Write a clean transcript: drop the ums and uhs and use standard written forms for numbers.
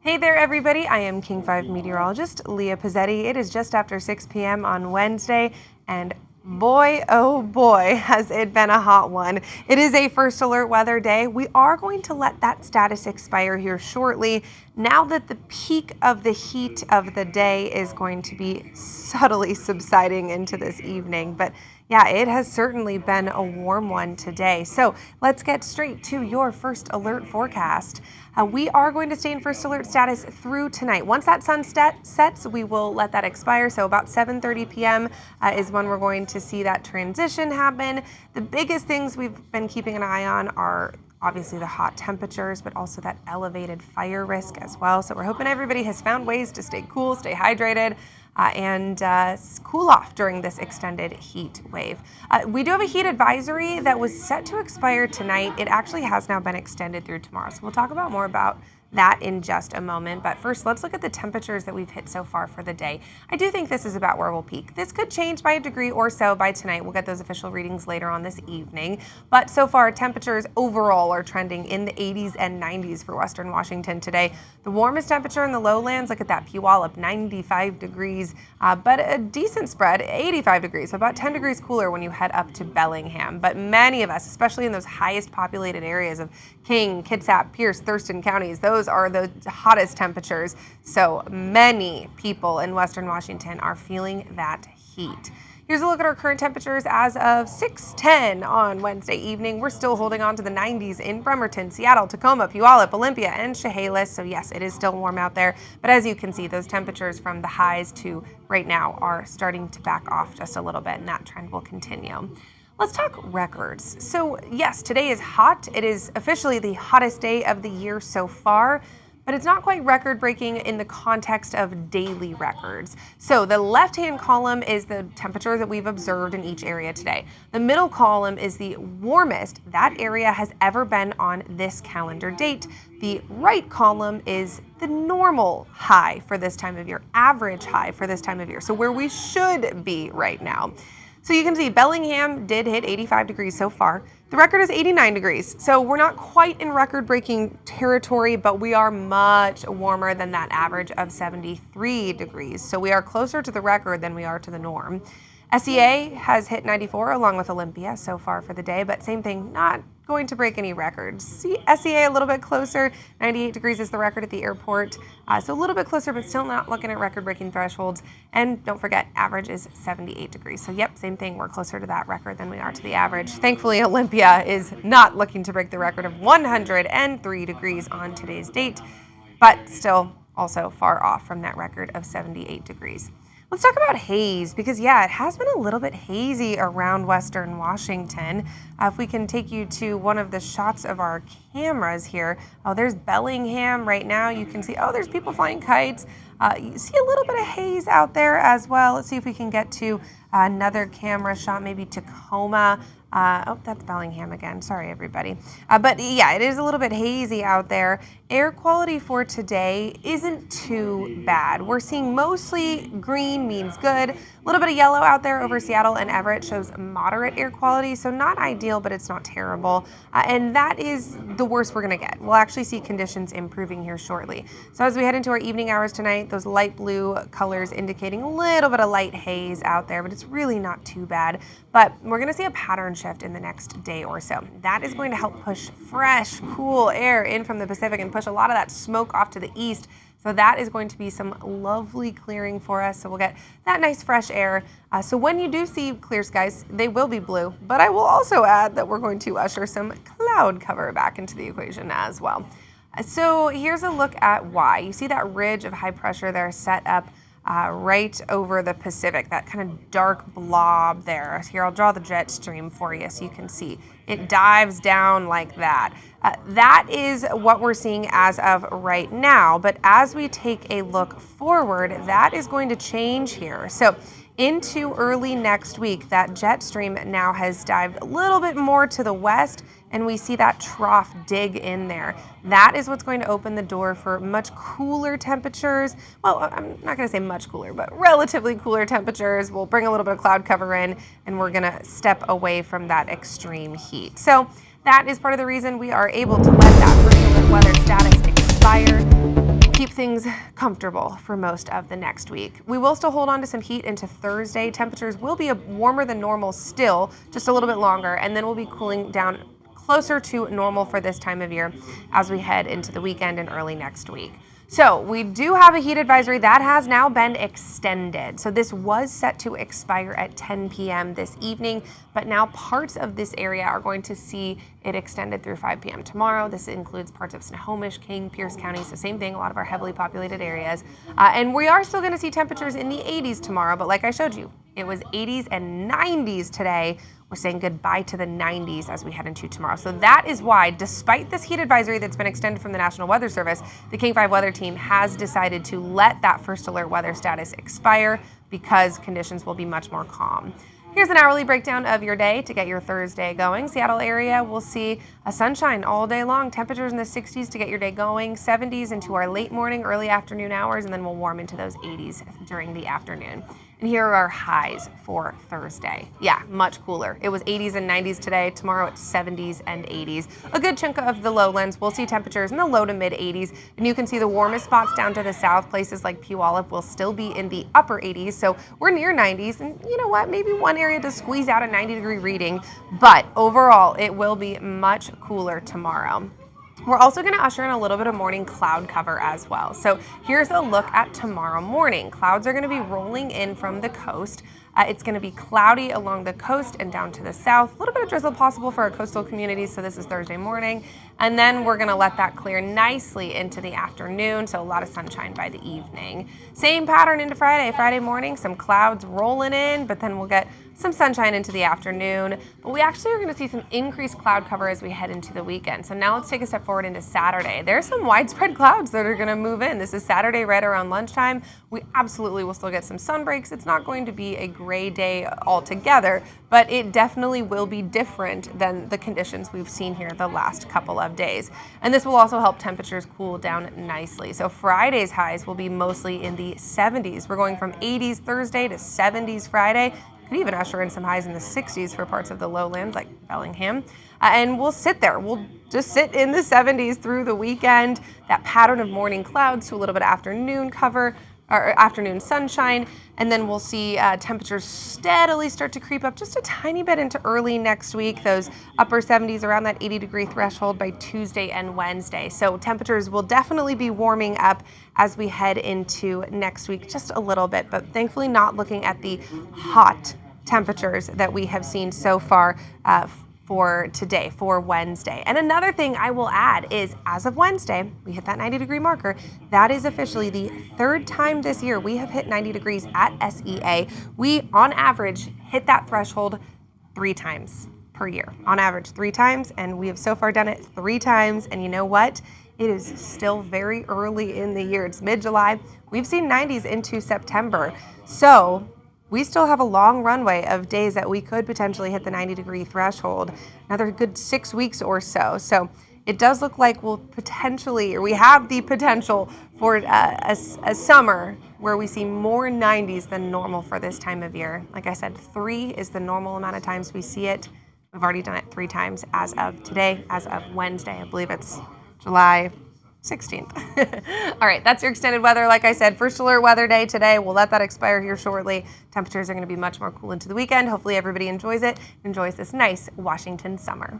Hey there, everybody. I am King 5 meteorologist Leah Pezzetti. It is just after 6 p.m. on Wednesday, and boy, oh boy, has it been a hot one. It is a first alert weather day. We are going to let that status expire here shortly, now that the peak of the heat of the day is going to be subtly subsiding into this evening. But yeah, it has certainly been a warm one today. So let's get straight to your first alert forecast. We are going to stay in first alert status through tonight. Once that sun sets, we will let that expire. So about 7:30 p.m. Is when we're going to see that transition happen. The biggest things we've been keeping an eye on are obviously the hot temperatures, but also that elevated fire risk as well. So we're hoping everybody has found ways to stay cool, stay hydrated, and cool off during this extended heat wave. We do have a heat advisory that was set to expire tonight. It actually has now been extended through tomorrow. So we'll talk about more about that in just a moment. But first, let's look at the temperatures that we've hit so far for the day. I do think this is about where we'll peak. This could change by a degree or so by tonight. We'll get those official readings later on this evening. But so far, temperatures overall are trending in the 80s and 90s for Western Washington today. The warmest temperature in the lowlands, look at that, Puyallup, 95 degrees, but a decent spread, 85 degrees, so about 10 degrees cooler when you head up to Bellingham. But many of us, especially in those highest populated areas of King, Kitsap, Pierce, Thurston counties, those are the hottest temperatures. So many people in Western Washington are feeling that heat. Here's a look at our current temperatures as of 6:10 on Wednesday evening. We're still holding on to the 90s in Bremerton, Seattle, Tacoma, Puyallup, Olympia, and Chehalis. So yes, it is still warm out there. But as you can see, those temperatures from the highs to right now are starting to back off just a little bit, and that trend will continue. Let's talk records. So yes, today is hot. It is officially the hottest day of the year so far, but it's not quite record-breaking in the context of daily records. So the left-hand column is the temperature that we've observed in each area today. The middle column is the warmest that area has ever been on this calendar date. The right column is the normal high for this time of year, average high for this time of year, so where we should be right now. So you can see Bellingham did hit 85 degrees so far. The record is 89 degrees. So we're not quite in record-breaking territory, but we are much warmer than that average of 73 degrees. So we are closer to the record than we are to the norm. SEA has hit 94 along with Olympia so far for the day, but same thing, not going to break any records. See SEA a little bit closer, 98 degrees is the record at the airport, so a little bit closer, but still not looking at record-breaking thresholds. And don't forget, average is 78 degrees. So yep, same thing, we're closer to that record than we are to the average. Thankfully, Olympia is not looking to break the record of 103 degrees on today's date, but still also far off from that record of 78 degrees. Let's talk about haze, because yeah, it has been a little bit hazy around Western Washington. If we can take you to one of the shots of our cameras here. Oh, there's Bellingham right now. You can see, oh, there's people flying kites. You see a little bit of haze out there as well. Let's see if we can get to another camera shot, maybe Tacoma. Oh, that's Bellingham again. Sorry, everybody. But yeah, it is a little bit hazy out there. Air quality for today isn't too bad. We're seeing mostly green means good. A little bit of yellow out there over Seattle and Everett shows moderate air quality, so not ideal, but it's not terrible. And that is the worst we're going to get. We'll actually see conditions improving here shortly. So as we head into our evening hours tonight, those light blue colors indicating a little bit of light haze out there, but it's really not too bad. But we're going to see a pattern shift in the next day or so. That is going to help push fresh, cool air in from the Pacific and push a lot of that smoke off to the east. So that is going to be some lovely clearing for us. So we'll get that nice fresh air. So when you do see clear skies, they will be blue. But I will also add that we're going to usher some cloud cover back into the equation as well. So here's a look at why. You see that ridge of high pressure there set up right over the Pacific, that kind of dark blob there. Here, I'll draw the jet stream for you so you can see. It dives down like that. That is what we're seeing as of right now, but as we take a look forward, that is going to change here. So into early next week, that jet stream now has dived a little bit more to the west, and we see that trough dig in there. That is what's going to open the door for much cooler temperatures. Well, I'm not going to say much cooler, but relatively cooler temperatures. We'll bring a little bit of cloud cover in, and we're going to step away from that extreme heat. So that is part of the reason we are able to let that first alert weather status expire. keep things comfortable for most of the next week. We will still hold on to some heat into Thursday. Temperatures will be warmer than normal still, just a little bit longer, and then we'll be cooling down closer to normal for this time of year as we head into the weekend and early next week. So we do have a heat advisory that has now been extended. So this was set to expire at 10 p.m. this evening, but now parts of this area are going to see it extended through 5 p.m. tomorrow. This includes parts of Snohomish, King, Pierce County, so same thing, a lot of our heavily populated areas. And we are still going to see temperatures in the 80s tomorrow, but like I showed you, it was 80s and 90s today. We're saying goodbye to the 90s as we head into tomorrow. So that is why, despite this heat advisory that's been extended from the National Weather Service, the King 5 weather team has decided to let that first alert weather status expire because conditions will be much more calm. Here's an hourly breakdown of your day to get your Thursday going. Seattle area will see a sunshine all day long. Temperatures in the 60s to get your day going, 70s into our late morning, early afternoon hours, and then we'll warm into those 80s during the afternoon. And here are our highs for Thursday. Yeah, much cooler. It was 80s and 90s today. Tomorrow it's 70s and 80s. A good chunk of the lowlands, we'll see temperatures in the low to mid 80s. And you can see the warmest spots down to the south. Places like Puyallup will still be in the upper 80s. So we're near 90s. And you know what? Maybe one area to squeeze out a 90-degree reading. But overall, it will be much cooler tomorrow. We're also going to usher in a little bit of morning cloud cover as well. So here's a look at tomorrow morning. Clouds are going to be rolling in from the coast. It's going to be cloudy along the coast and down to the south. A little bit of drizzle possible for our coastal communities, so this is Thursday morning. And then we're going to let that clear nicely into the afternoon, so a lot of sunshine by the evening. Same pattern into Friday. Friday morning, some clouds rolling in, but then we'll get some sunshine into the afternoon. But we actually are going to see some increased cloud cover as we head into the weekend. So now let's take a step forward into Saturday. There's some widespread clouds that are going to move in. This is Saturday right around lunchtime. We absolutely will still get some sun breaks. It's not going to be a gray day altogether, but it definitely will be different than the conditions we've seen here the last couple of days. And this will also help temperatures cool down nicely. So Friday's highs will be mostly in the 70s. We're going from 80s Thursday to 70s Friday. Could even usher in some highs in the 60s for parts of the lowlands like Bellingham. And we'll sit there. We'll just sit in the 70s through the weekend. That pattern of morning clouds to a little bit of afternoon cover, or afternoon sunshine, and then we'll see temperatures steadily start to creep up just a tiny bit into early next week, those upper 70s around that 80-degree threshold by Tuesday and Wednesday. So temperatures will definitely be warming up as we head into next week just a little bit, but thankfully not looking at the hot temperatures that we have seen so far for today, for Wednesday. And another thing I will add is, as of Wednesday, we hit that 90-degree marker. That is officially the third time this year we have hit 90 degrees at SEA. We, on average, hit that threshold 3 times per year. On average, 3 times, and we have so far done it 3 times. And you know what? It is still very early in the year. It's mid-July. We've seen 90s into September. So we still have a long runway of days that we could potentially hit the 90-degree threshold, another good 6 weeks or so. So it does look like we'll potentially, or we have the potential for a summer where we see more 90s than normal for this time of year. Like I said, 3 is the normal amount of times we see it. We've already done it 3 times as of today, as of Wednesday. I believe it's July 16th. All right, that's your extended weather. Like I said, first alert weather day today. We'll let that expire here shortly. Temperatures are going to be much more cool into the weekend. Hopefully everybody enjoys it, enjoys this nice Washington summer.